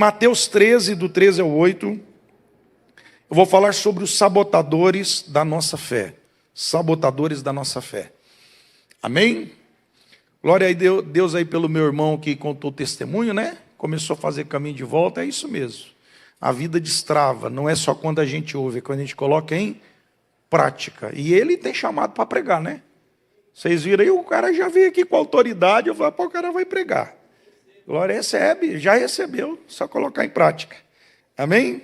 Mateus 13, do 13 ao 8, eu vou falar sobre os sabotadores da nossa fé. Sabotadores da nossa fé. Amém? Glória a Deus aí pelo meu irmão que contou o testemunho, né? Começou a fazer caminho de volta, é isso mesmo. A vida destrava, não é só quando a gente ouve, é quando a gente coloca em prática. E ele tem chamado para pregar, né? Vocês viram aí, o cara já veio aqui com autoridade, eu falo, pô, o cara vai pregar. Glória, recebe, já recebeu, só colocar em prática. Amém?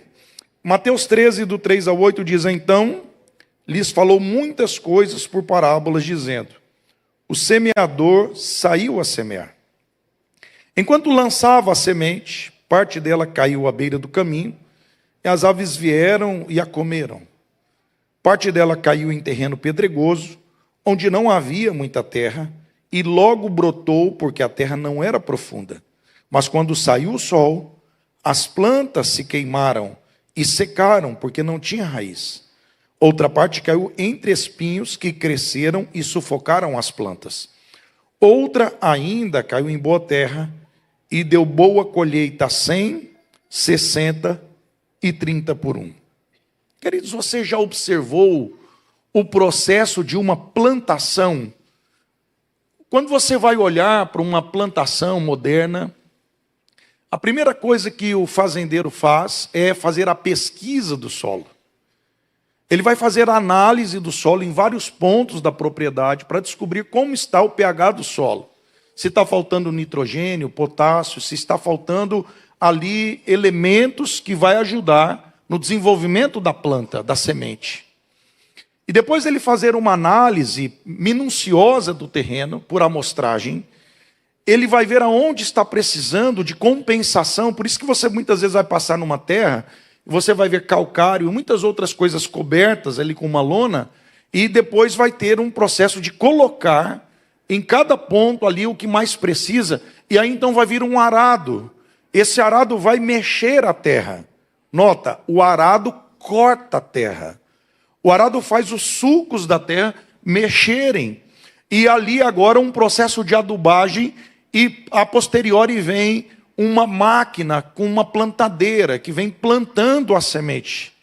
Mateus 13, do 3 ao 8, diz, então, lhes falou muitas coisas por parábolas, dizendo, o semeador saiu a semear. Enquanto lançava a semente, parte dela caiu à beira do caminho, e as aves vieram e a comeram. Parte dela caiu em terreno pedregoso, onde não havia muita terra, e logo brotou, porque a terra não era profunda. Mas quando saiu o sol, as plantas se queimaram e secaram, porque não tinha raiz. Outra parte caiu entre espinhos que cresceram e sufocaram as plantas. Outra ainda caiu em boa terra e deu boa colheita a 100, 60 e 30 por um. Queridos, você já observou o processo de uma plantação? Quando você vai olhar para uma plantação moderna, a primeira coisa que o fazendeiro faz é fazer a pesquisa do solo. Ele vai fazer a análise do solo em vários pontos da propriedade para descobrir como está o pH do solo. Se está faltando nitrogênio, potássio, se está faltando ali elementos que vai ajudar no desenvolvimento da planta, da semente. E depois ele fazer uma análise minuciosa do terreno, por amostragem, ele vai ver aonde está precisando de compensação. Por isso que você muitas vezes vai passar numa terra, você vai ver calcário e muitas outras coisas cobertas ali com uma lona, e depois vai ter um processo de colocar em cada ponto ali o que mais precisa, e aí então vai vir um arado. Esse arado vai mexer a terra. Nota, o arado corta a terra. O arado faz os sulcos da terra mexerem. E ali agora um processo de adubagem, e a posteriori vem uma máquina com uma plantadeira que vem plantando a semente.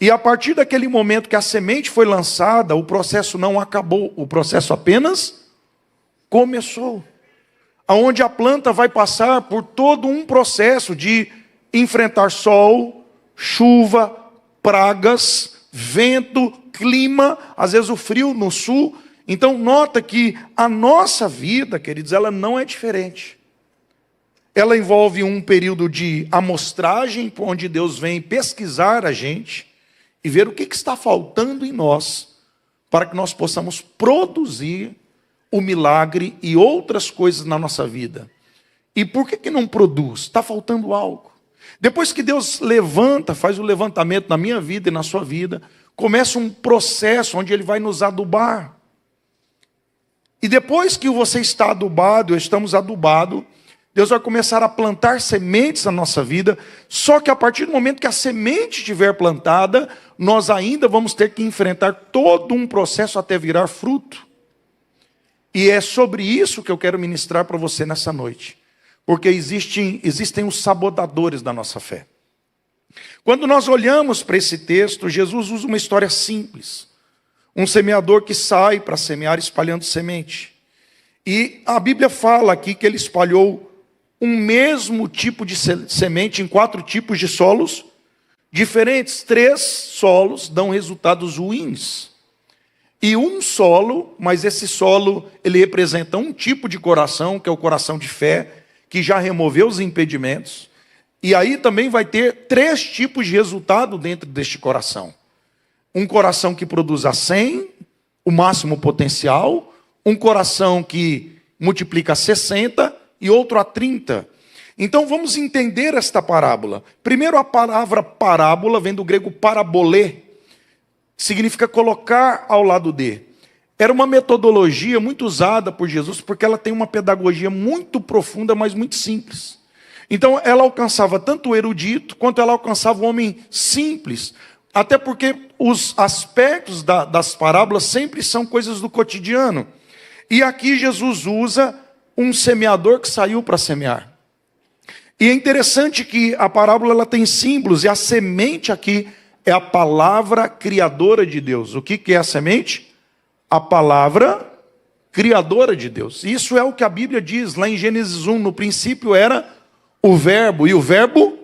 E a partir daquele momento que a semente foi lançada, o processo não acabou, o processo apenas começou. Onde a planta vai passar por todo um processo de enfrentar sol, chuva, pragas, vento, clima, às vezes o frio no sul. Então nota que a nossa vida, queridos, ela não é diferente. Ela envolve um período de amostragem, onde Deus vem pesquisar a gente e ver o que está faltando em nós, para que nós possamos produzir o milagre e outras coisas na nossa vida. E por que não produz? Está faltando algo. Depois que Deus levanta, faz o levantamento na minha vida e na sua vida, começa um processo onde Ele vai nos adubar. E depois que você está adubado, estamos adubados, Deus vai começar a plantar sementes na nossa vida, só que a partir do momento que a semente estiver plantada, nós ainda vamos ter que enfrentar todo um processo até virar fruto. E é sobre isso que eu quero ministrar para você nessa noite, porque existem os sabotadores da nossa fé. Quando nós olhamos para esse texto, Jesus usa uma história simples. Um semeador que sai para semear espalhando semente. E a Bíblia fala aqui que ele espalhou um mesmo tipo de semente em 4 tipos de solos diferentes. 3 solos dão resultados ruins. E um solo, mas esse solo, ele representa um tipo de coração, que é o coração de fé, que já removeu os impedimentos. E aí também vai ter 3 tipos de resultado dentro deste coração. Um coração que produz a 100, o máximo potencial. Um coração que multiplica a 60 e outro a 30. Então vamos entender esta parábola. Primeiro, a palavra parábola vem do grego parabolê, que significa colocar ao lado de. Era uma metodologia muito usada por Jesus, porque ela tem uma pedagogia muito profunda, mas muito simples. Então ela alcançava tanto o erudito, quanto ela alcançava o homem simples. Até porque os aspectos das parábolas sempre são coisas do cotidiano. E aqui Jesus usa um semeador que saiu para semear. E é interessante que a parábola ela tem símbolos, e a semente aqui é a palavra criadora de Deus. O que é a semente? A palavra criadora de Deus. Isso é o que a Bíblia diz lá em Gênesis 1. No princípio era o verbo, e o verbo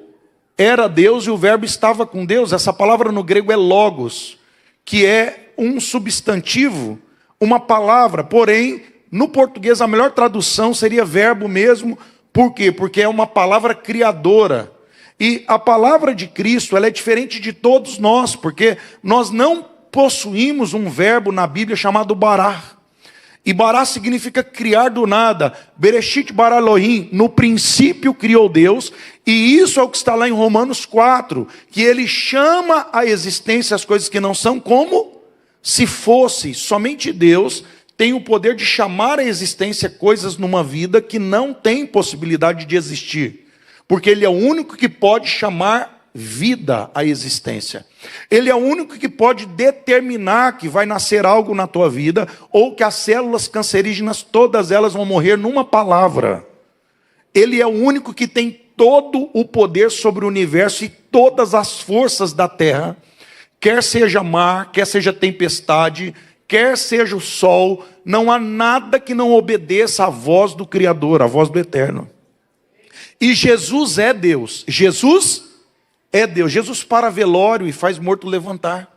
era Deus, e o verbo estava com Deus. Essa palavra no grego é logos, que é um substantivo, uma palavra. Porém, no português a melhor tradução seria verbo mesmo. Por quê? Porque é uma palavra criadora. E a palavra de Cristo, ela é diferente de todos nós, porque nós não possuímos um verbo na Bíblia chamado bará. E bará significa criar do nada. Bereshit bara Elohim, no princípio criou Deus. E isso é o que está lá em Romanos 4, que ele chama a existência as coisas que não são como se fosse. Somente Deus tem o poder de chamar à existência coisas numa vida que não tem possibilidade de existir. Porque ele é o único que pode chamar vida à existência. Ele é o único que pode determinar que vai nascer algo na tua vida, ou que as células cancerígenas, todas elas vão morrer numa palavra. Ele é o único que tem todo o poder sobre o universo e todas as forças da terra, quer seja mar, quer seja tempestade, quer seja o sol. Não há nada que não obedeça à voz do Criador, à voz do Eterno. E Jesus é Deus. Jesus é Deus. Jesus para velório e faz morto levantar.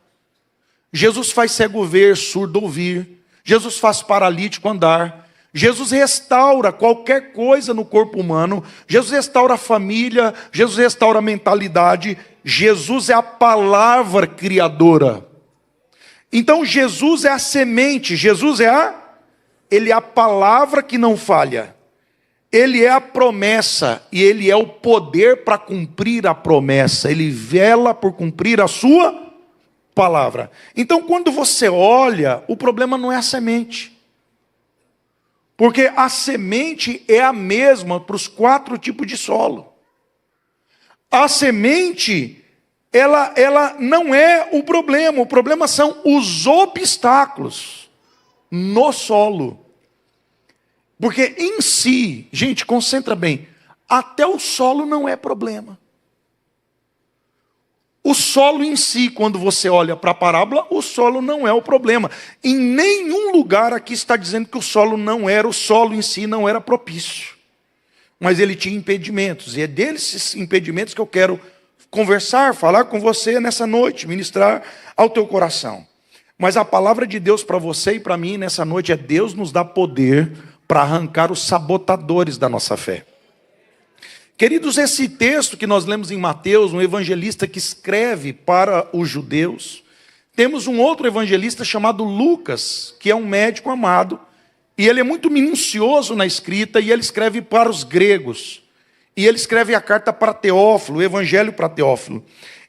Jesus faz cego ver, surdo ouvir. Jesus faz paralítico andar. Jesus restaura qualquer coisa no corpo humano. Jesus restaura a família. Jesus restaura a mentalidade. Jesus é a palavra criadora. Então Jesus é a semente. Jesus é Ele é a palavra que não falha. Ele é a promessa e Ele é o poder para cumprir a promessa. Ele vela por cumprir a sua palavra. Então, quando você olha, o problema não é a semente. Porque a semente é a mesma para os 4 tipos de solo. A semente, ela não é o problema são os obstáculos no solo. Porque em si, gente, concentra bem, até o solo não é problema. O solo em si, quando você olha para a parábola, o solo não é o problema. Em nenhum lugar aqui está dizendo que o solo em si não era propício. Mas ele tinha impedimentos, e é desses impedimentos que eu quero conversar, falar com você nessa noite, ministrar ao teu coração. Mas a palavra de Deus para você e para mim nessa noite é: Deus nos dá poder para arrancar os sabotadores da nossa fé. Queridos, esse texto que nós lemos em Mateus, um evangelista que escreve para os judeus, temos um outro evangelista chamado Lucas, que é um médico amado, e ele é muito minucioso na escrita, e ele escreve para os gregos, e ele escreve a carta para Teófilo, o evangelho para Teófilo,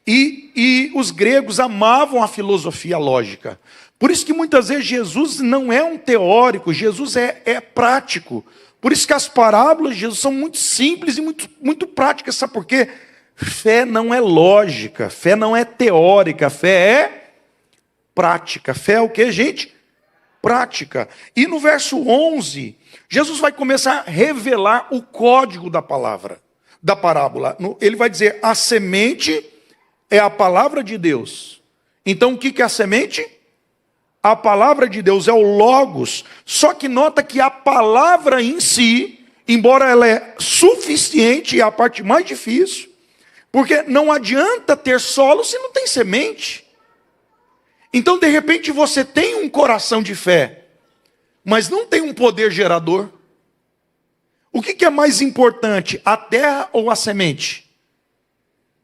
e os gregos amavam a filosofia lógica. Por isso que muitas vezes Jesus não é um teórico, Jesus é prático. Por isso que as parábolas de Jesus são muito simples e muito práticas. Sabe por quê? Fé não é lógica, fé não é teórica, fé é prática. Fé é o quê, gente? Prática. E no verso 11, Jesus vai começar a revelar o código da palavra, da parábola. Ele vai dizer: a semente é a palavra de Deus. Então o que é a semente? A palavra de Deus é o Logos, só que nota que a palavra em si, embora ela é suficiente, é a parte mais difícil, porque não adianta ter solo se não tem semente. Então, de repente, você tem um coração de fé, mas não tem um poder gerador. O que é mais importante, a terra ou a semente?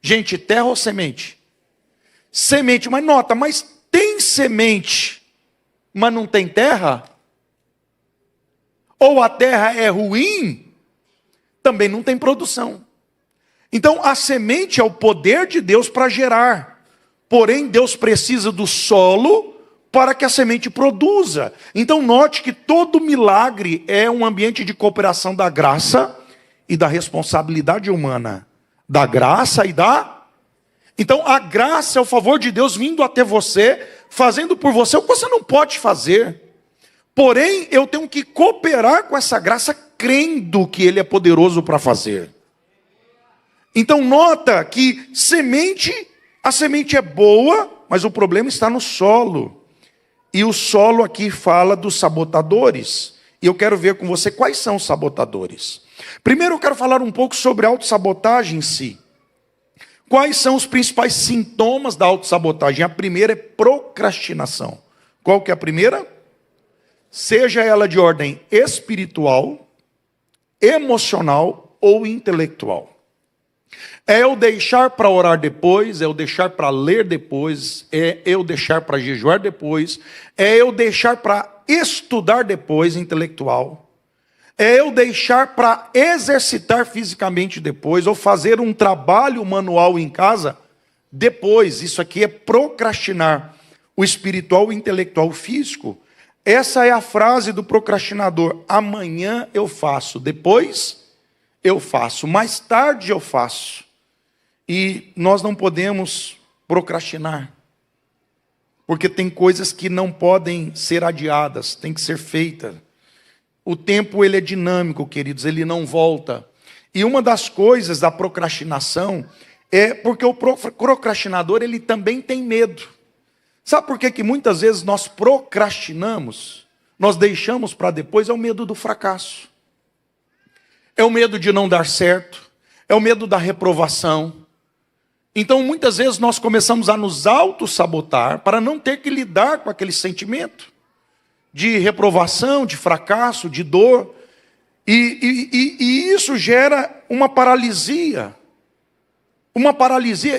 Gente, terra ou semente? Semente, mas nota, mas tem semente, mas não tem terra? Ou a terra é ruim, também não tem produção. Então a semente é o poder de Deus para gerar. Porém, Deus precisa do solo para que a semente produza. Então note que todo milagre é um ambiente de cooperação da graça e da responsabilidade humana. Da graça e da... Então a graça é o favor de Deus vindo até você, fazendo por você o que você não pode fazer. Porém, eu tenho que cooperar com essa graça, crendo que Ele é poderoso para fazer. Então nota que a semente é boa, mas o problema está no solo. E o solo aqui fala dos sabotadores. E eu quero ver com você quais são os sabotadores. Primeiro eu quero falar um pouco sobre a autossabotagem em si. Quais são os principais sintomas da autossabotagem? A primeira é procrastinação. Qual que é a primeira? Seja ela de ordem espiritual, emocional ou intelectual. É eu deixar para orar depois, é eu deixar para ler depois, é eu deixar para jejuar depois, é eu deixar para estudar depois, intelectual. É eu deixar para exercitar fisicamente depois, ou fazer um trabalho manual em casa depois. Isso aqui é procrastinar. O espiritual, o intelectual, o físico. Essa é a frase do procrastinador. Amanhã eu faço, depois eu faço, mais tarde eu faço. E nós não podemos procrastinar. Porque tem coisas que não podem ser adiadas, tem que ser feitas. O tempo ele é dinâmico, queridos, ele não volta. E uma das coisas da procrastinação é porque o procrastinador ele também tem medo. Sabe por que muitas vezes nós procrastinamos? Nós deixamos para depois, é o medo do fracasso. É o medo de não dar certo, é o medo da reprovação. Então muitas vezes nós começamos a nos auto-sabotar para não ter que lidar com aquele sentimento de reprovação, de fracasso, de dor, e isso gera uma paralisia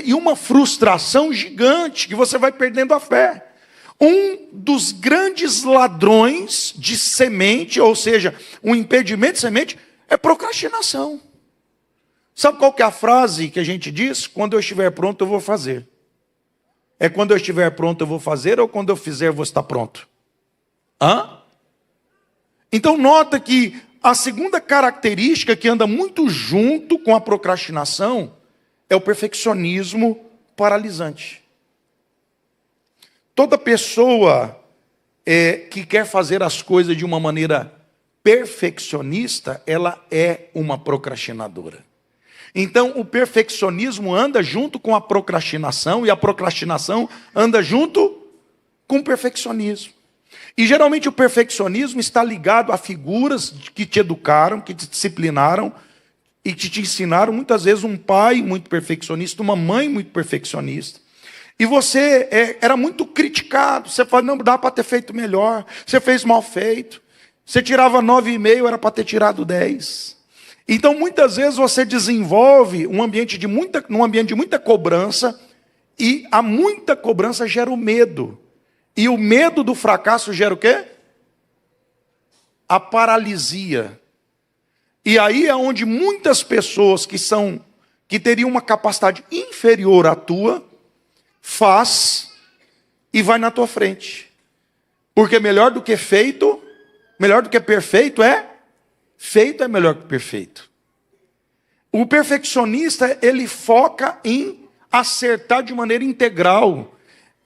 e uma frustração gigante, que você vai perdendo a fé. Um dos grandes ladrões de semente, ou seja, um impedimento de semente, é procrastinação. Sabe qual que é a frase que a gente diz? Quando eu estiver pronto, eu vou fazer. É quando eu estiver pronto, eu vou fazer, ou quando eu fizer, eu vou estar pronto? Então nota que a segunda característica que anda muito junto com a procrastinação é o perfeccionismo paralisante. Toda pessoa que quer fazer as coisas de uma maneira perfeccionista, ela é uma procrastinadora. Então o perfeccionismo anda junto com a procrastinação e a procrastinação anda junto com o perfeccionismo. E geralmente o perfeccionismo está ligado a figuras que te educaram, que te disciplinaram e que te ensinaram, muitas vezes um pai muito perfeccionista, uma mãe muito perfeccionista. E você era muito criticado, você fala, não, dá para ter feito melhor, você fez mal feito, você tirava 9,5, era para ter tirado 10. Então muitas vezes você desenvolve num ambiente de muita cobrança, e a muita cobrança gera o medo. E o medo do fracasso gera o quê? A paralisia. E aí é onde muitas pessoas que teriam uma capacidade inferior à tua, faz e vai na tua frente. Porque melhor do que feito, melhor do que perfeito feito é melhor que perfeito. O perfeccionista, ele foca em acertar de maneira integral.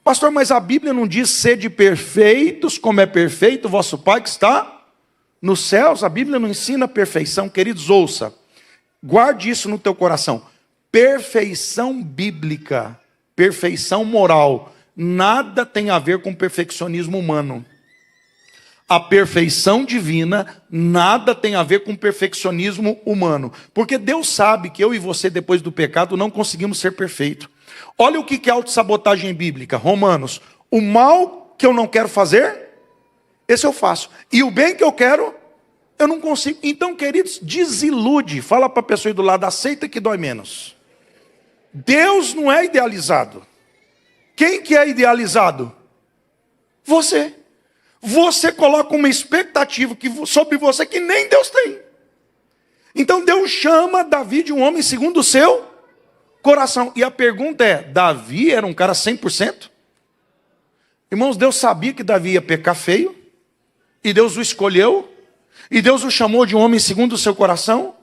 Pastor, mas a Bíblia não diz sede perfeitos, como é perfeito o vosso Pai que está nos céus? A Bíblia não ensina perfeição. Queridos, ouça, guarde isso no teu coração. Perfeição bíblica, perfeição moral, nada tem a ver com perfeccionismo humano. A perfeição divina nada tem a ver com perfeccionismo humano. Porque Deus sabe que eu e você, depois do pecado, não conseguimos ser perfeitos. Olha o que é autossabotagem bíblica. Romanos. O mal que eu não quero fazer, esse eu faço. E o bem que eu quero, eu não consigo. Então, queridos, desilude. Fala para a pessoa aí do lado, aceita que dói menos. Deus não é idealizado. Quem que é idealizado? Você. Você coloca uma expectativa sobre você que nem Deus tem. Então Deus chama Davi de um homem segundo o seu coração. E a pergunta é, Davi era um cara 100%? Irmãos, Deus sabia que Davi ia pecar feio. E Deus o escolheu. E Deus o chamou de um homem segundo o seu coração.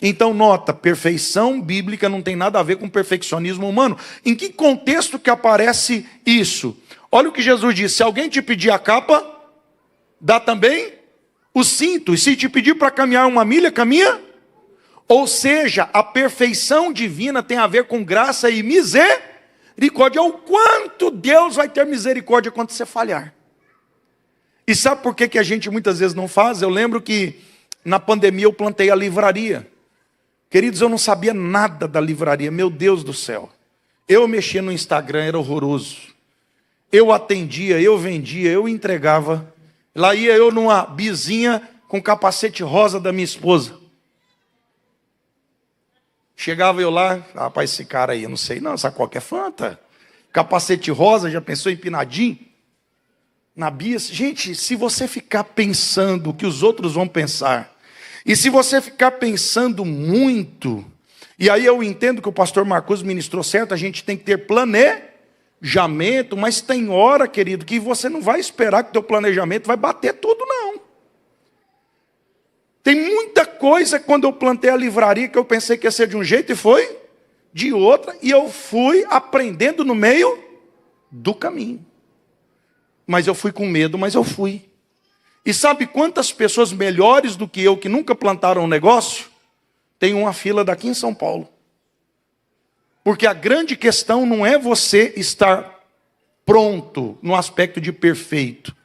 Então nota, perfeição bíblica não tem nada a ver com perfeccionismo humano. Em que contexto que aparece isso? Olha o que Jesus disse, se alguém te pedir a capa, dá também o cinto. E se te pedir para caminhar 1 milha, caminha Ou seja, a perfeição divina tem a ver com graça e misericórdia. O quanto Deus vai ter misericórdia quando você falhar. E sabe por que a gente muitas vezes não faz? Eu lembro que na pandemia eu plantei a livraria. Queridos, eu não sabia nada da livraria, meu Deus do céu. Eu mexia no Instagram, era horroroso. Eu atendia, eu vendia, eu entregava. Lá ia eu numa bizinha com capacete rosa da minha esposa. Chegava eu lá, rapaz, esse cara aí, eu não sei não, essa qualquer fanta. Capacete rosa, já pensou empinadinho? Na Bia, gente, se você ficar pensando o que os outros vão pensar, e se você ficar pensando muito, e aí eu entendo que o pastor Marcos ministrou certo, a gente tem que ter planejamento, mas tem hora, querido, que você não vai esperar que o teu planejamento vai bater tudo, não. Tem muita coisa quando eu plantei a livraria que eu pensei que ia ser de um jeito e foi de outra, e eu fui aprendendo no meio do caminho. Mas eu fui com medo, mas eu fui. E sabe quantas pessoas melhores do que eu, que nunca plantaram um negócio, tem uma fila daqui em São Paulo? Porque a grande questão não é você estar pronto no aspecto de perfeito.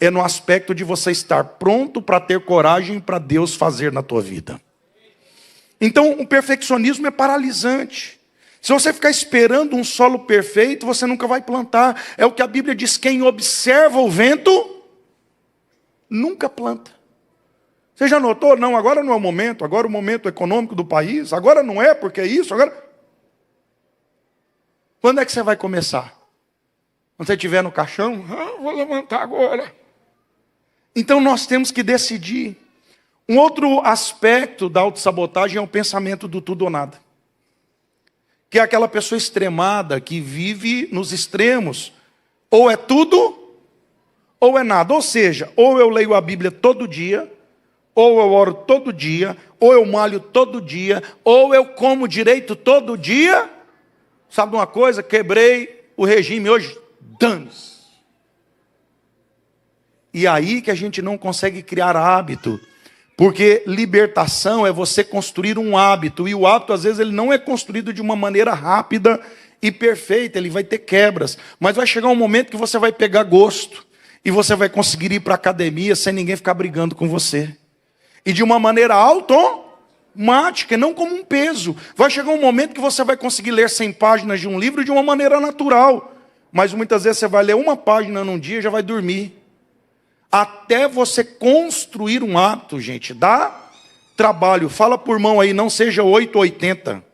É no aspecto de você estar pronto para ter coragem para Deus fazer na tua vida. Então, o perfeccionismo é paralisante. Se você ficar esperando um solo perfeito, você nunca vai plantar. É o que a Bíblia diz, quem observa o vento, nunca planta. Você já notou? Não, agora não é o momento, agora é o momento econômico do país, agora não é porque é isso, agora... Quando é que você vai começar? Quando você estiver no caixão? Vou levantar agora. Então nós temos que decidir. Um outro aspecto da autossabotagem é o pensamento do tudo ou nada. Que é aquela pessoa extremada que vive nos extremos. Ou é tudo, ou é nada. Ou seja, ou eu leio a Bíblia todo dia, ou eu oro todo dia, ou eu malho todo dia, ou eu como direito todo dia. Sabe uma coisa? Quebrei o regime hoje. Dane-se. E aí que a gente não consegue criar hábito. Porque libertação é você construir um hábito. E o hábito, às vezes, ele não é construído de uma maneira rápida e perfeita. Ele vai ter quebras. Mas vai chegar um momento que você vai pegar gosto. E você vai conseguir ir para a academia sem ninguém ficar brigando com você. E de uma maneira automática, não como um peso. Vai chegar um momento que você vai conseguir ler 100 páginas de um livro de uma maneira natural. Mas muitas vezes você vai ler uma página num dia e já vai dormir. Até você construir um hábito, gente, dá trabalho. Fala por mão aí, não seja 880.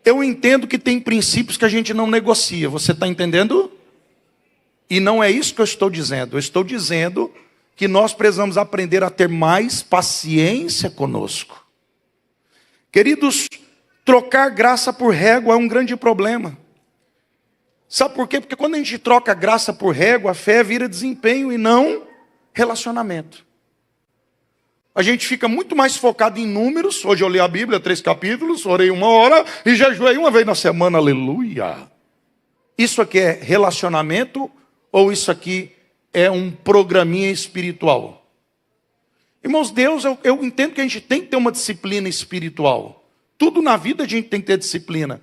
Eu entendo que tem princípios que a gente não negocia. Você está entendendo? E não é isso que eu estou dizendo. Eu estou dizendo que nós precisamos aprender a ter mais paciência conosco. Queridos, trocar graça por régua é um grande problema. Sabe por quê? Porque quando a gente troca graça por régua, a fé vira desempenho e não relacionamento. A gente fica muito mais focado em números. Hoje eu li a Bíblia, 3 capítulos, orei 1 hora e jejuei 1 vez na semana, aleluia. Isso aqui é relacionamento ou isso aqui é um programinha espiritual? Irmãos, Deus, eu entendo que a gente tem que ter uma disciplina espiritual. Tudo na vida a gente tem que ter disciplina.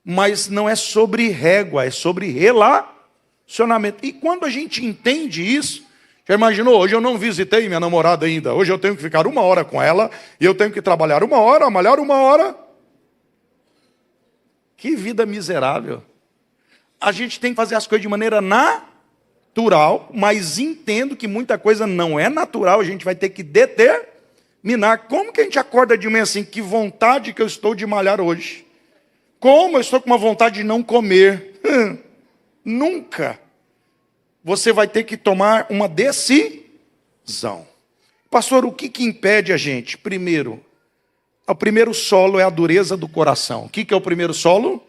Mas não é sobre régua, é sobre relacionamento. E quando a gente entende isso, já imaginou, hoje eu não visitei minha namorada ainda, hoje eu tenho que ficar 1 hora com ela, e eu tenho que trabalhar 1 hora, malhar 1 hora. Que vida miserável. A gente tem que fazer as coisas de maneira natural, mas entendo que muita coisa não é natural, a gente vai ter que determinar. Como que a gente acorda de manhã assim, que vontade que eu estou de malhar hoje? Como eu estou com uma vontade de não comer? Nunca. Você vai ter que tomar uma decisão. Pastor, o que impede a gente? Primeiro, o primeiro solo é a dureza do coração. O que é o primeiro solo?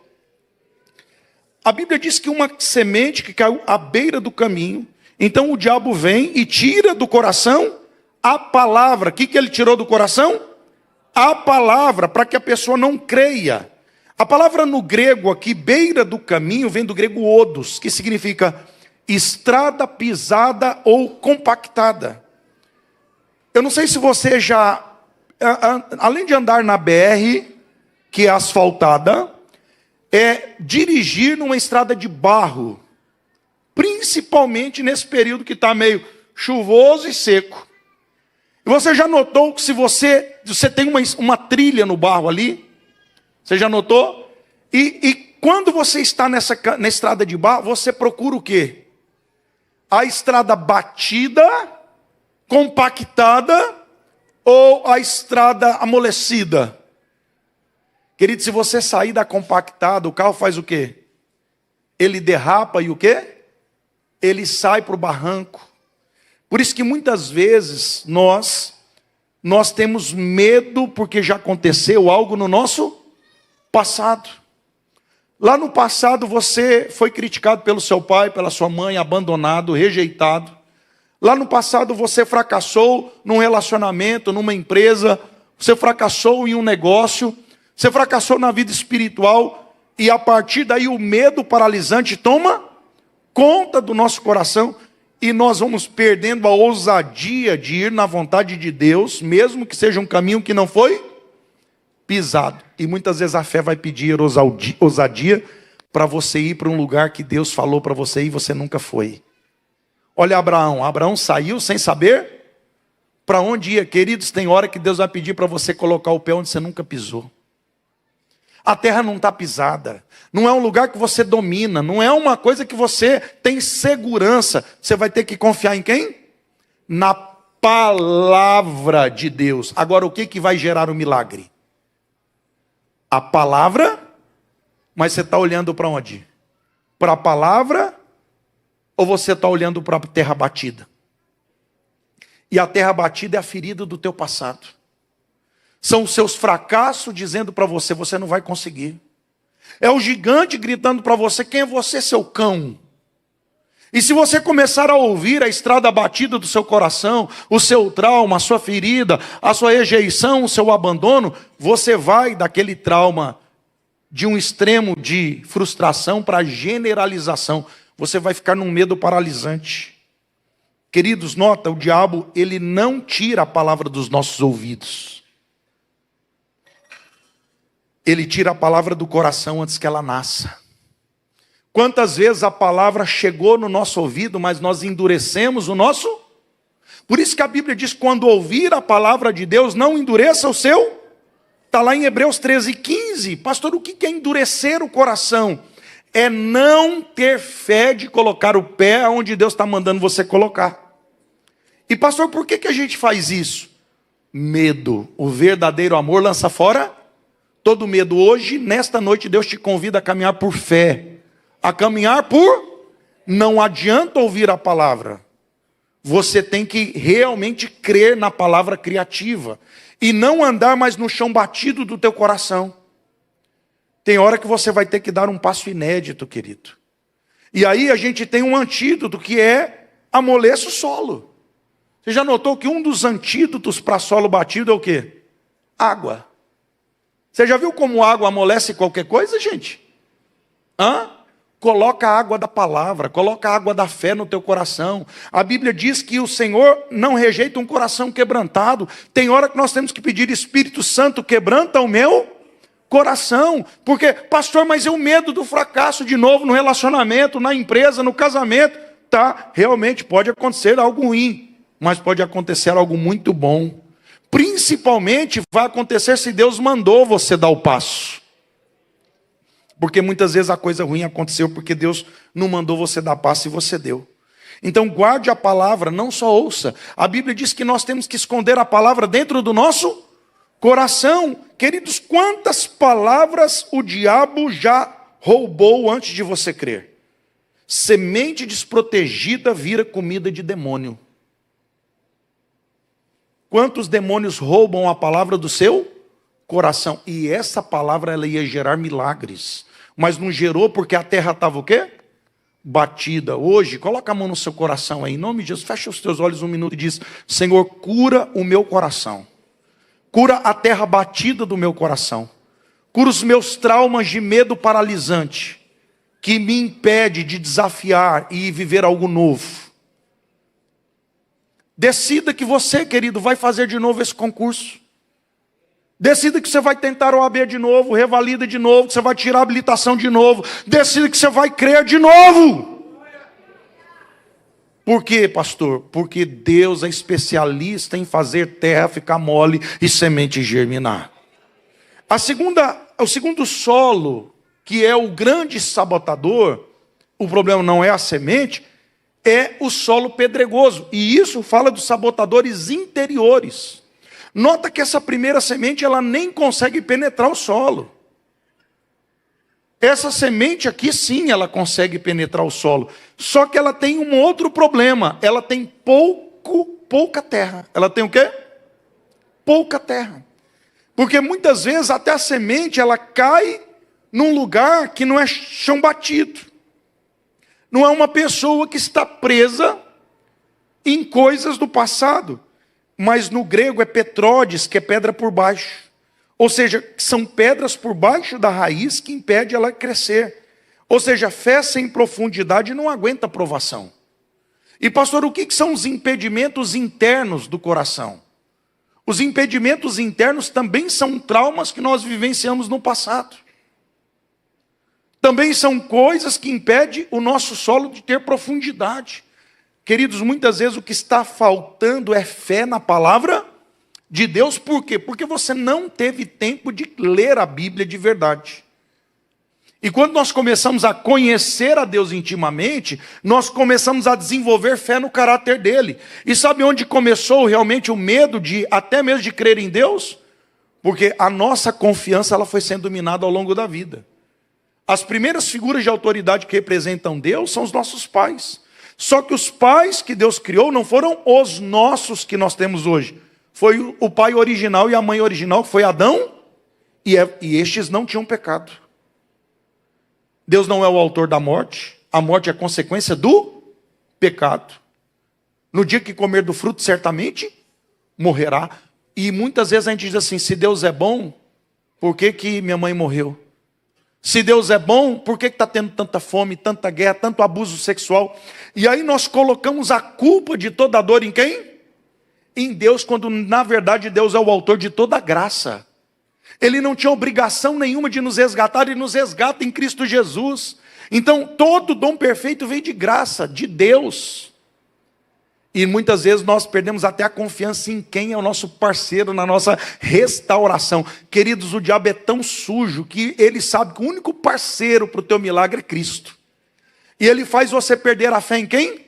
A Bíblia diz que uma semente que caiu à beira do caminho, então o diabo vem e tira do coração a palavra. O que ele tirou do coração? A palavra, para que a pessoa não creia. A palavra no grego aqui, beira do caminho, vem do grego odos, que significa estrada pisada ou compactada. Eu não sei se você já além de andar na BR, que é asfaltada, é dirigir numa estrada de barro, principalmente nesse período que está meio chuvoso e seco. E você já notou que se você tem uma trilha no barro ali? Você já notou? E quando você está na estrada de barro, você procura o quê? A estrada batida, compactada ou a estrada amolecida? Querido, se você sair da compactada, o carro faz o quê? Ele derrapa e o quê? Ele sai para o barranco. Por isso que muitas vezes nós temos medo porque já aconteceu algo no nosso passado. Lá no passado você foi criticado pelo seu pai, pela sua mãe, abandonado, rejeitado. Lá no passado você fracassou num relacionamento, numa empresa, você fracassou em um negócio, você fracassou na vida espiritual, e a partir daí o medo paralisante toma conta do nosso coração, e nós vamos perdendo a ousadia de ir na vontade de Deus, mesmo que seja um caminho que não foi pisado. E muitas vezes a fé vai pedir ousadia para você ir para um lugar que Deus falou para você ir e você nunca foi. Olha Abraão. Abraão saiu sem saber para onde ia. Queridos, tem hora que Deus vai pedir para você colocar o pé onde você nunca pisou. A terra não está pisada. Não é um lugar que você domina. Não é uma coisa que você tem segurança. Você vai ter que confiar em quem? Na palavra de Deus. Agora, o que vai gerar o milagre? A palavra, mas você está olhando para onde? Para a palavra, ou você está olhando para a terra batida? E a terra batida é a ferida do teu passado. São os seus fracassos dizendo para você, você não vai conseguir. É o gigante gritando para você, quem é você, seu cão? E se você começar a ouvir a estrada batida do seu coração, o seu trauma, a sua ferida, a sua rejeição, o seu abandono, você vai daquele trauma de um extremo de frustração para generalização. Você vai ficar num medo paralisante. Queridos, nota, o diabo, ele não tira a palavra dos nossos ouvidos. Ele tira a palavra do coração antes que ela nasça. Quantas vezes a palavra chegou no nosso ouvido, mas nós endurecemos o nosso? Por isso que a Bíblia diz, quando ouvir a palavra de Deus, não endureça o seu. Está lá em Hebreus 13:15. Pastor, o que é endurecer o coração? É não ter fé de colocar o pé onde Deus está mandando você colocar. E pastor, por que a gente faz isso? Medo. O verdadeiro amor lança fora todo medo. Hoje, nesta noite, Deus te convida a caminhar por fé. A caminhar por... Não adianta ouvir a palavra. Você tem que realmente crer na palavra criativa. E não andar mais no chão batido do teu coração. Tem hora que você vai ter que dar um passo inédito, querido. E aí a gente tem um antídoto que é amoleça o solo. Você já notou que um dos antídotos para solo batido é o quê? Água. Você já viu como água amolece qualquer coisa, gente? Coloca a água da palavra, coloca a água da fé no teu coração. A Bíblia diz que o Senhor não rejeita um coração quebrantado. Tem hora que nós temos que pedir, Espírito Santo, quebranta o meu coração. Porque, pastor, mas é o medo do fracasso de novo no relacionamento, na empresa, no casamento. Tá, realmente pode acontecer algo ruim, mas pode acontecer algo muito bom. Principalmente vai acontecer se Deus mandou você dar o passo. Porque muitas vezes a coisa ruim aconteceu porque Deus não mandou você dar passo e você deu. Então guarde a palavra, não só ouça. A Bíblia diz que nós temos que esconder a palavra dentro do nosso coração. Queridos, quantas palavras o diabo já roubou antes de você crer? Semente desprotegida vira comida de demônio. Quantos demônios roubam a palavra do seu coração? E essa palavra ela ia gerar milagres. Mas não gerou porque a terra estava o quê? Batida. Hoje, coloca a mão no seu coração aí, em nome de Jesus. Fecha os teus olhos um minuto e diz, Senhor, cura o meu coração. Cura a terra batida do meu coração. Cura os meus traumas de medo paralisante, que me impede de desafiar e viver algo novo. Decida que você, querido, vai fazer de novo esse concurso. Decida que você vai tentar o OAB de novo, revalida de novo, que você vai tirar a habilitação de novo. Decida que você vai crer de novo. Por quê, pastor? Porque Deus é especialista em fazer terra ficar mole e semente germinar. O segundo solo, que é o grande sabotador, o problema não é a semente, é o solo pedregoso. E isso fala dos sabotadores interiores. Nota que essa primeira semente, ela nem consegue penetrar o solo. Essa semente aqui, sim, ela consegue penetrar o solo. Só que ela tem um outro problema. Ela tem pouca terra. Ela tem o quê? Pouca terra. Porque muitas vezes até a semente, ela cai num lugar que não é chão batido. Não é uma pessoa que está presa em coisas do passado. Mas no grego é petródes, que é pedra por baixo. Ou seja, são pedras por baixo da raiz que impede ela crescer. Ou seja, fé sem profundidade não aguenta provação. E pastor, o que são os impedimentos internos do coração? Os impedimentos internos também são traumas que nós vivenciamos no passado. Também são coisas que impedem o nosso solo de ter profundidade. Queridos, muitas vezes o que está faltando é fé na palavra de Deus. Por quê? Porque você não teve tempo de ler a Bíblia de verdade. E quando nós começamos a conhecer a Deus intimamente, nós começamos a desenvolver fé no caráter dele. E sabe onde começou realmente o medo de até mesmo de crer em Deus? Porque a nossa confiança ela foi sendo minada ao longo da vida. As primeiras figuras de autoridade que representam Deus são os nossos pais. Só que os pais que Deus criou não foram os nossos que nós temos hoje. Foi o pai original e a mãe original, que foi Adão, e estes não tinham pecado. Deus não é o autor da morte, a morte é consequência do pecado. No dia que comer do fruto, certamente morrerá. E muitas vezes a gente diz assim, se Deus é bom, por que minha mãe morreu? Se Deus é bom, por que está tendo tanta fome, tanta guerra, tanto abuso sexual? E aí nós colocamos a culpa de toda a dor em quem? Em Deus, quando na verdade Deus é o autor de toda a graça. Ele não tinha obrigação nenhuma de nos resgatar, e nos resgata em Cristo Jesus. Então todo dom perfeito vem de graça, de Deus. E muitas vezes nós perdemos até a confiança em quem é o nosso parceiro na nossa restauração. Queridos, o diabo é tão sujo que ele sabe que o único parceiro para o teu milagre é Cristo. E ele faz você perder a fé em quem?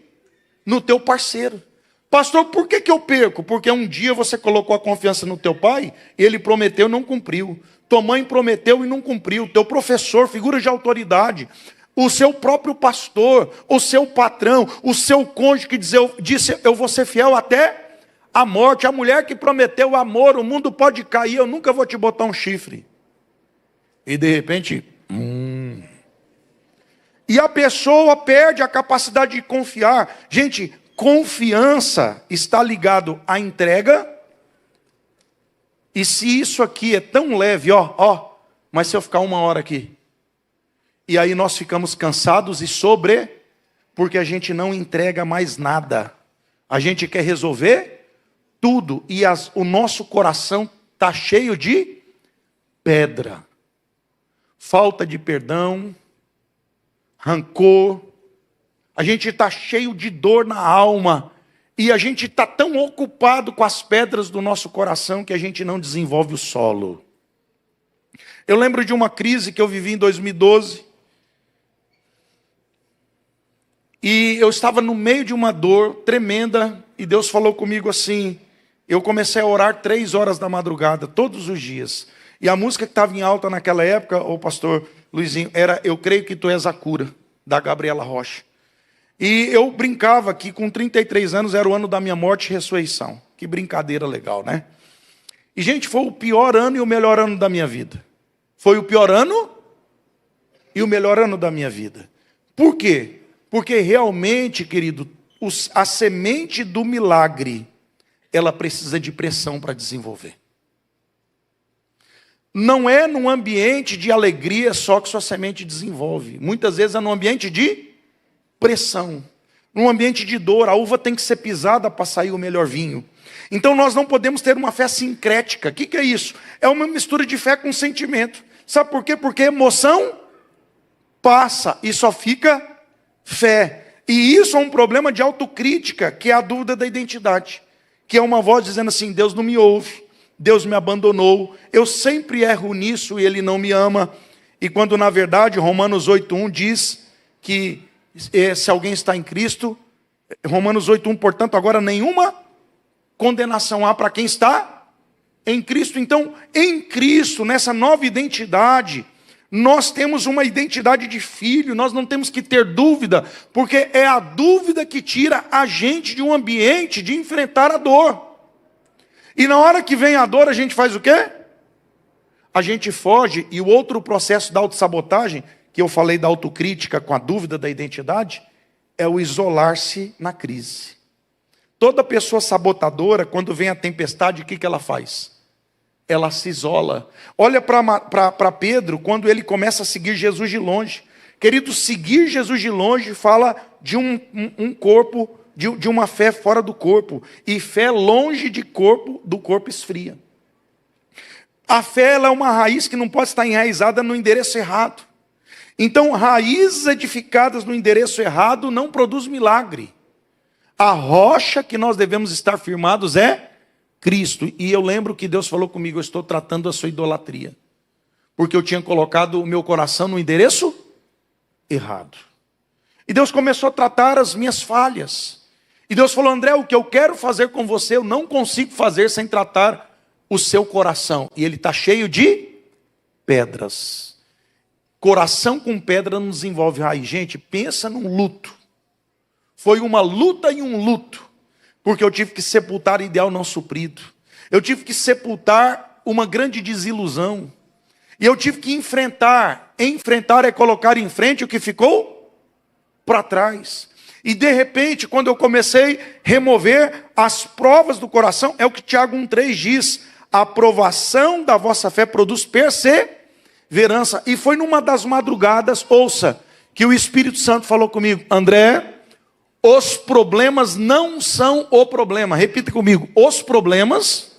No teu parceiro. Pastor, por que eu perco? Porque um dia você colocou a confiança no teu pai, e ele prometeu e não cumpriu. Tua mãe prometeu e não cumpriu. Teu professor, figura de autoridade, o seu próprio pastor, o seu patrão, o seu cônjuge que disse, eu vou ser fiel até a morte. A mulher que prometeu amor, o mundo pode cair, eu nunca vou te botar um chifre. E de repente, E a pessoa perde a capacidade de confiar. Gente, confiança está ligado à entrega. E se isso aqui é tão leve, mas se eu ficar 1 hora aqui, e aí nós ficamos cansados porque a gente não entrega mais nada. A gente quer resolver tudo. E o nosso coração está cheio de pedra. Falta de perdão, rancor. A gente está cheio de dor na alma. E a gente está tão ocupado com as pedras do nosso coração que a gente não desenvolve o solo. Eu lembro de uma crise que eu vivi em 2012. E eu estava no meio de uma dor tremenda, e Deus falou comigo assim, eu comecei a orar 3 horas da madrugada, todos os dias. E a música que estava em alta naquela época, o pastor Luizinho, era Eu Creio Que Tu És a Cura, da Gabriela Rocha. E eu brincava que com 33 anos era o ano da minha morte e ressurreição. Que brincadeira legal, né? E gente, foi o pior ano e o melhor ano da minha vida. Foi o pior ano e o melhor ano da minha vida. Por quê? Porque realmente, querido, a semente do milagre, ela precisa de pressão para desenvolver. Não é num ambiente de alegria só que sua semente desenvolve. Muitas vezes é num ambiente de pressão. Num ambiente de dor, a uva tem que ser pisada para sair o melhor vinho. Então nós não podemos ter uma fé sincrética. O que é isso? É uma mistura de fé com sentimento. Sabe por quê? Porque emoção passa e só fica fé. E isso é um problema de autocrítica, que é a dúvida da identidade. Que é uma voz dizendo assim: Deus não me ouve, Deus me abandonou, eu sempre erro nisso e Ele não me ama. E quando na verdade Romanos 8:1 diz que se alguém está em Cristo, Romanos 8:1, portanto, agora nenhuma condenação há para quem está em Cristo. Então, em Cristo, nessa nova identidade, nós temos uma identidade de filho, nós não temos que ter dúvida, porque é a dúvida que tira a gente de um ambiente de enfrentar a dor. E na hora que vem a dor, a gente faz o quê? A gente foge. E o outro processo da autossabotagem, que eu falei da autocrítica com a dúvida da identidade, é o isolar-se na crise. Toda pessoa sabotadora, quando vem a tempestade, o que ela faz? Ela se isola. Olha para Pedro, quando ele começa a seguir Jesus de longe. Querido, seguir Jesus de longe fala de um corpo, de uma fé fora do corpo. E fé longe do corpo esfria. A fé ela é uma raiz que não pode estar enraizada no endereço errado. Então, raízes edificadas no endereço errado não produz milagre. A rocha que nós devemos estar firmados é Cristo. E eu lembro que Deus falou comigo: eu estou tratando a sua idolatria. Porque eu tinha colocado o meu coração no endereço errado. E Deus começou a tratar as minhas falhas. E Deus falou: André, o que eu quero fazer com você, eu não consigo fazer sem tratar o seu coração. E ele está cheio de pedras. Coração com pedra não desenvolve raiz. Gente, pensa num luto. Foi uma luta e um luto. Porque eu tive que sepultar ideal não suprido. Eu tive que sepultar uma grande desilusão. E eu tive que enfrentar. Enfrentar é colocar em frente o que ficou para trás. E de repente, quando eu comecei a remover as provas do coração, é o que Tiago 1,3 diz: a aprovação da vossa fé produz perseverança. E foi numa das madrugadas, ouça, que o Espírito Santo falou comigo: André, os problemas não são o problema. Repita comigo: os problemas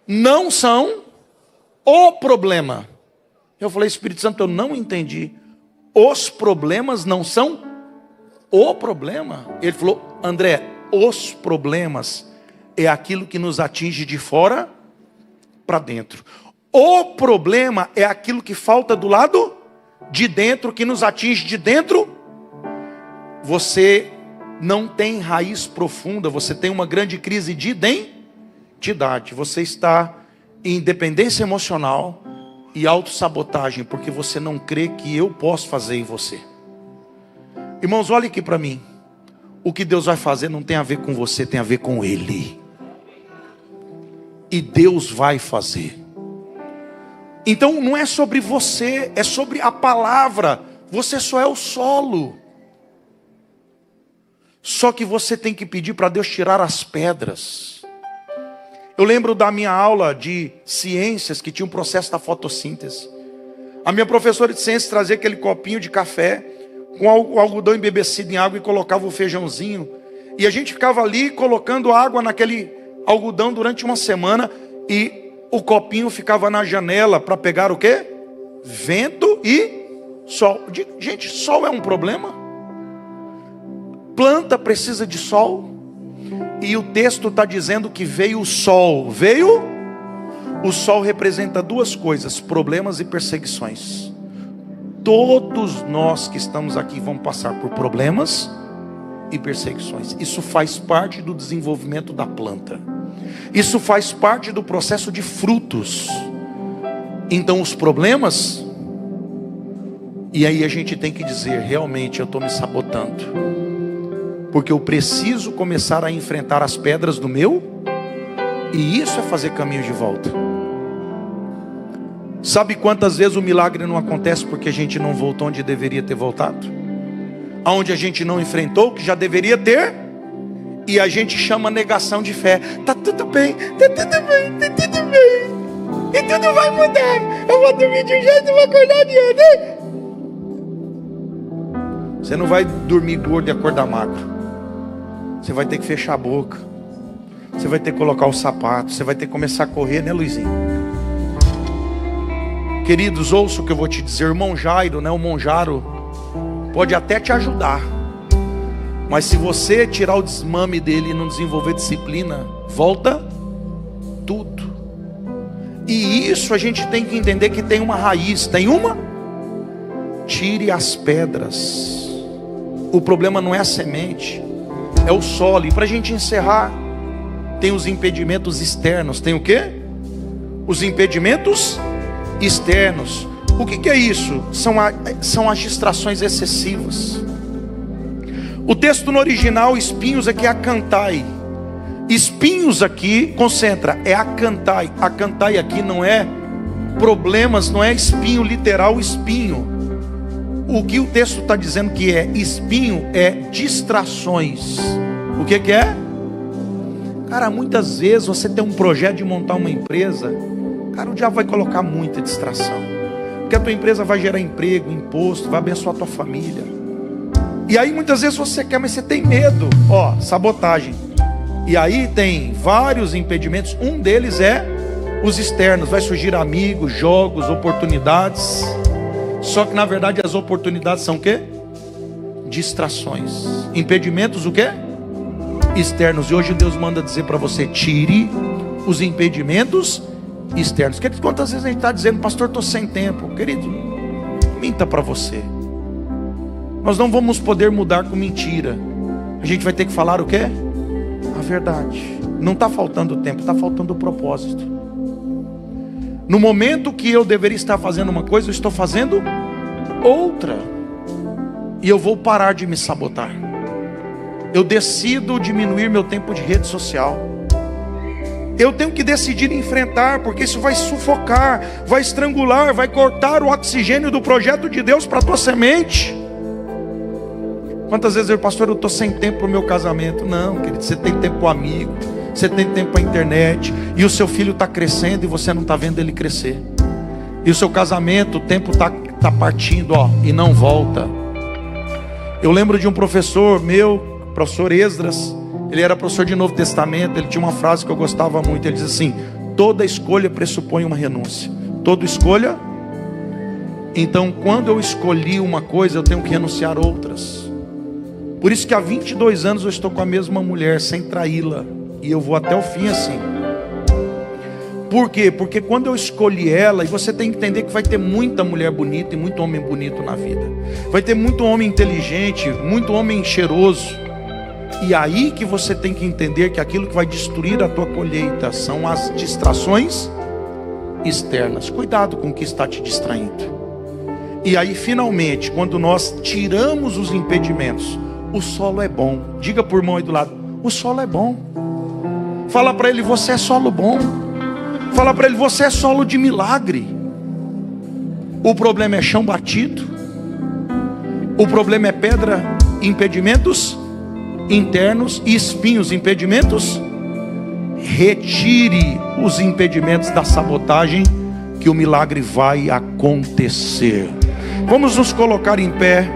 não são o problema. Eu falei: Espírito Santo, eu não entendi. Os problemas não são o problema. Ele falou: André, os problemas é aquilo que nos atinge de fora para dentro. O problema é aquilo que falta do lado de dentro, que nos atinge de dentro. Você não tem raiz profunda, você tem uma grande crise de identidade. Você está em dependência emocional e autossabotagem, porque você não crê que eu posso fazer em você. Irmãos, olhem aqui para mim. O que Deus vai fazer não tem a ver com você, tem a ver com Ele. E Deus vai fazer. Então não é sobre você, é sobre a palavra. Você só é o solo. Só que você tem que pedir para Deus tirar as pedras. Eu lembro da minha aula de ciências, que tinha um processo da fotossíntese. A minha professora de ciências trazia aquele copinho de café com o algodão embebecido em água e colocava o feijãozinho. E a gente ficava ali colocando água naquele algodão durante uma semana. E o copinho ficava na janela para pegar o quê? Vento e sol. Gente, sol é um problema? Planta precisa de sol. E o texto está dizendo que veio o sol. Veio? O sol representa duas coisas: problemas e perseguições. Todos nós que estamos aqui vamos passar por problemas e perseguições. Isso faz parte do desenvolvimento da planta. Isso faz parte do processo de frutos. Então os problemas, e aí a gente tem que dizer: realmente eu estou me sabotando, porque eu preciso começar a enfrentar as pedras do meu, e isso é fazer caminho de volta. Sabe quantas vezes o milagre não acontece porque a gente não voltou onde deveria ter voltado? Aonde a gente não enfrentou o que já deveria ter? E a gente chama negação de fé. Tá tudo bem, tá tudo bem, tá tudo bem. E tudo vai mudar. Eu vou dormir de um jeito e vou acordar de outro. Você não vai dormir gordo e acordar magro. Você vai ter que fechar a boca. Você vai ter que colocar o sapato, você vai ter que começar a correr, né, Luizinho? Queridos, ouça o que eu vou te dizer. O irmão Jairo, né, o Monjaro, pode até te ajudar, mas se você tirar o desmame dele e não desenvolver disciplina, volta tudo. E isso a gente tem que entender que tem uma raiz. Tem uma? Tire as pedras. O problema não é a semente, é o solo. E para a gente encerrar, tem os impedimentos externos. Tem o quê? Os impedimentos externos. O que é isso? São as distrações excessivas. O texto no original, espinhos, aqui é acantai. Espinhos aqui, concentra, é acantai. Acantai aqui não é problemas, não é espinho literal, espinho. O que o texto está dizendo que é espinho é distrações. O que é? Cara, muitas vezes você tem um projeto de montar uma empresa, cara, o diabo vai colocar muita distração. Porque a tua empresa vai gerar emprego, imposto, vai abençoar a tua família. E aí muitas vezes você quer, mas você tem medo. Sabotagem. E aí tem vários impedimentos. Um deles é os externos. Vai surgir amigos, jogos, oportunidades. Só que na verdade as oportunidades são o quê? Distrações. Impedimentos o quê? Externos. E hoje Deus manda dizer para você: tire os impedimentos externos. Querido, quantas vezes a gente está dizendo: pastor, estou sem tempo. Querido, minta para você. Nós não vamos poder mudar com mentira. A gente vai ter que falar o quê? A verdade. Não está faltando tempo, está faltando o propósito. No momento que eu deveria estar fazendo uma coisa, eu estou fazendo outra. E eu vou parar de me sabotar. Eu decido diminuir meu tempo de rede social. Eu tenho que decidir enfrentar, porque isso vai sufocar, vai estrangular, vai cortar o oxigênio do projeto de Deus para a tua semente. Quantas vezes eu, pastor, eu estou sem tempo para o meu casamento? Não, querido, você tem tempo para o amigo, você tem tempo para a internet, e o seu filho está crescendo e você não está vendo ele crescer. E o seu casamento, o tempo está partindo, e não volta. Eu lembro de um professor meu, professor Esdras. Ele era professor de Novo Testamento. Ele tinha uma frase que eu gostava muito. Ele diz assim: toda escolha pressupõe uma renúncia. Toda escolha. Então quando eu escolhi uma coisa, eu tenho que renunciar a outras. Por isso que há 22 anos eu estou com a mesma mulher, sem traí-la. E eu vou até o fim assim. Por quê? Porque quando eu escolhi ela, e você tem que entender que vai ter muita mulher bonita e muito homem bonito na vida. Vai ter muito homem inteligente, muito homem cheiroso. E aí que você tem que entender que aquilo que vai destruir a tua colheita são as distrações externas. Cuidado com o que está te distraindo. E aí finalmente, quando nós tiramos os impedimentos, o solo é bom. Diga por irmão aí do lado: o solo é bom. Fala para ele: você é solo bom. Fala para ele: você é solo de milagre. O problema é chão batido. O problema é pedra, impedimentos internos e espinhos, impedimentos. Retire os impedimentos da sabotagem, que o milagre vai acontecer. Vamos nos colocar em pé.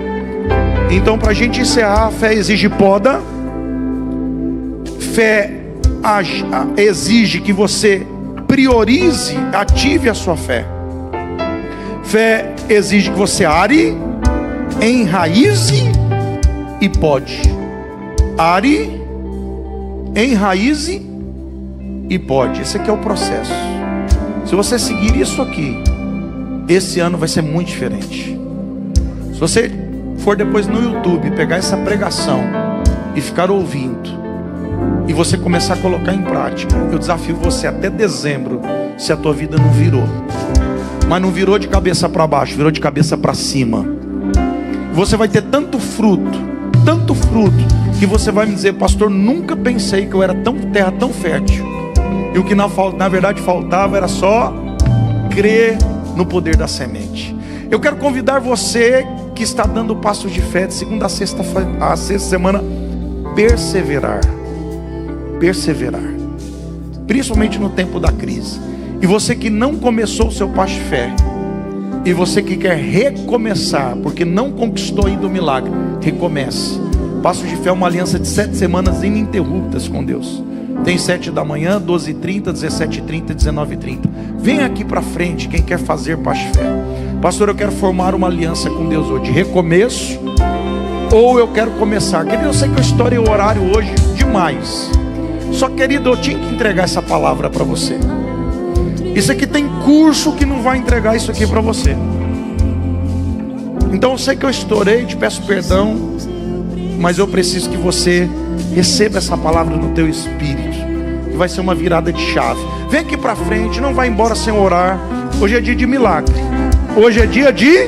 Então, para a gente encerrar, a fé exige poda. Fé exige que você priorize, ative a sua fé. Fé exige que você are, enraize e pode. Are, enraize e pode. Esse aqui é o processo. Se você seguir isso aqui, esse ano vai ser muito diferente. Se você for depois no YouTube pegar essa pregação e ficar ouvindo, e você começar a colocar em prática, eu desafio você até dezembro, se a tua vida não virou. Mas não virou de cabeça para baixo, virou de cabeça para cima. Você vai ter tanto fruto, que você vai me dizer: pastor, nunca pensei que eu era terra tão fértil. E o que na verdade faltava era só crer no poder da semente. Eu quero convidar você que está dando passos de fé de segunda a sexta semana, perseverar, principalmente no tempo da crise. E você que não começou o seu passo de fé, e você que quer recomeçar, porque não conquistou ainda o milagre, recomece. Passo de fé é uma aliança de 7 semanas ininterruptas com Deus. Tem 7 da manhã, 12h30, 17h30 e 19h30. Vem aqui para frente quem quer fazer Paixão de Fé. Pastor, eu quero formar uma aliança com Deus hoje. Recomeço ou eu quero começar? Querido, eu sei que eu estourei o horário hoje demais. Só, querido, eu tinha que entregar essa palavra para você. Isso aqui tem curso que não vai entregar isso aqui para você. Então eu sei que eu estourei, te peço perdão, mas eu preciso que você receba essa palavra no teu espírito, que vai ser uma virada de chave. Vem aqui para frente, não vai embora sem orar. Hoje é dia de milagre. Hoje é dia de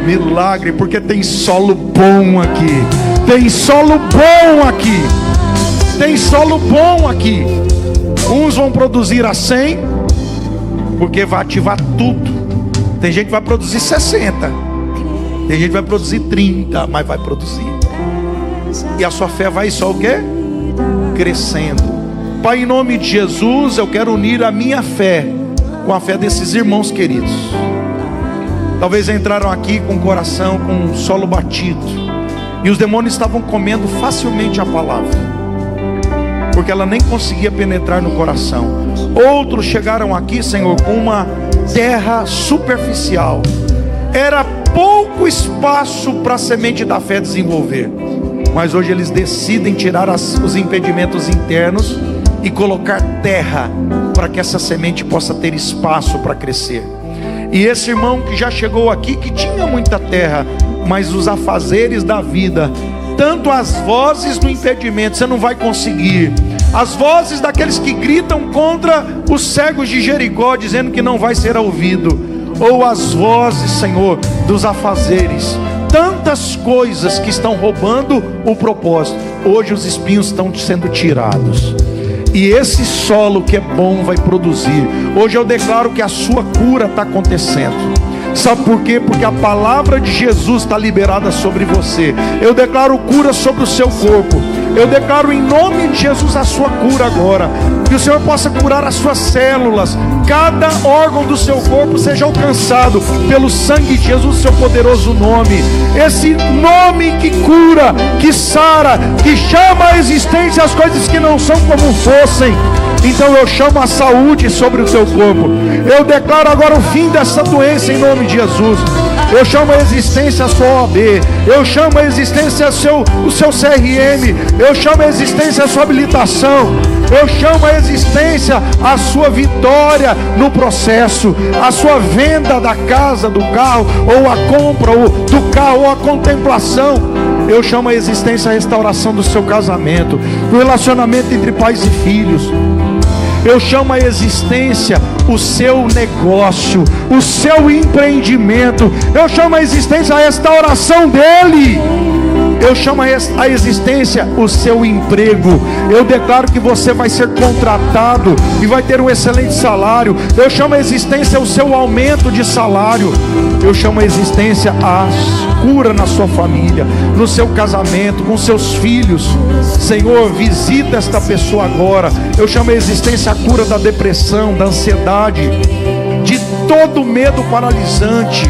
milagre, porque tem solo bom aqui. Tem solo bom aqui. Tem solo bom aqui. Uns vão produzir a 100, porque vai ativar tudo. Tem gente que vai produzir 60. Tem gente que vai produzir 30, mas vai produzir. E a sua fé vai só o quê? Crescendo. Pai, em nome de Jesus, eu quero unir a minha fé com a fé desses irmãos queridos. Talvez entraram aqui com o coração, com um solo batido, e os demônios estavam comendo facilmente a palavra, porque ela nem conseguia penetrar no coração. Outros chegaram aqui, Senhor, com uma terra superficial. Era pouco espaço para a semente da fé desenvolver. Mas hoje eles decidem tirar os impedimentos internos e colocar terra para que essa semente possa ter espaço para crescer. E esse irmão que já chegou aqui, que tinha muita terra, mas os afazeres da vida, tanto as vozes do impedimento, você não vai conseguir, as vozes daqueles que gritam contra os cegos de Jericó, dizendo que não vai ser ouvido, ou as vozes, Senhor, dos afazeres, tantas coisas que estão roubando o propósito. Hoje os espinhos estão sendo tirados, e esse solo que é bom vai produzir. Hoje eu declaro que a sua cura está acontecendo. Sabe por quê? Porque a palavra de Jesus está liberada sobre você. Eu declaro cura sobre o seu corpo. Eu declaro em nome de Jesus a sua cura agora. Que o Senhor possa curar as suas células. Cada órgão do seu corpo seja alcançado pelo sangue de Jesus, seu poderoso nome. Esse nome que cura, que sara, que chama à existência as coisas que não são como fossem. Então eu chamo a saúde sobre o teu corpo. Eu declaro agora o fim dessa doença em nome de Jesus. Eu chamo a existência a sua OAB. Eu chamo a existência o seu CRM. Eu chamo a existência a sua habilitação. Eu chamo a existência a sua vitória no processo, a sua venda da casa, do carro, ou a compra do carro, ou a contemplação. Eu chamo a existência a restauração do seu casamento, do relacionamento entre pais e filhos. Eu chamo a existência o seu negócio, o seu empreendimento. Eu chamo a existência a restauração dele. Eu chamo a existência o seu emprego. Eu declaro que você vai ser contratado e vai ter um excelente salário. Eu chamo a existência o seu aumento de salário. Eu chamo a existência a cura na sua família, no seu casamento, com seus filhos. Senhor, visita esta pessoa agora. Eu chamo a existência a cura da depressão, da ansiedade, de todo medo paralisante.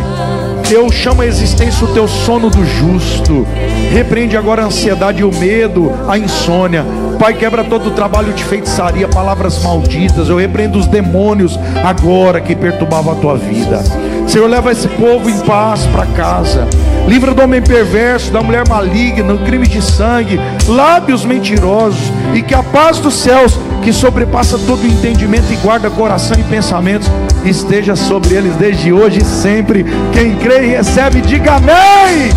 Eu chamo a existência o teu sono do justo. Repreende agora a ansiedade e o medo, a insônia. Pai, quebra todo o trabalho de feitiçaria, palavras malditas. Eu repreendo os demônios agora que perturbavam a tua vida. Senhor, leva esse povo em paz para casa. Livra do homem perverso, da mulher maligna, do crime de sangue, lábios mentirosos. E que a paz dos céus, que sobrepassa todo o entendimento e guarda coração e pensamentos, esteja sobre eles desde hoje e sempre. Quem crê e recebe, diga amém.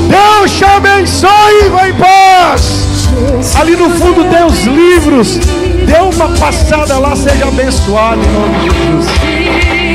Deus te abençoe e vai em paz. Ali no fundo tem os livros. Dê uma passada lá, seja abençoado em nome de Jesus.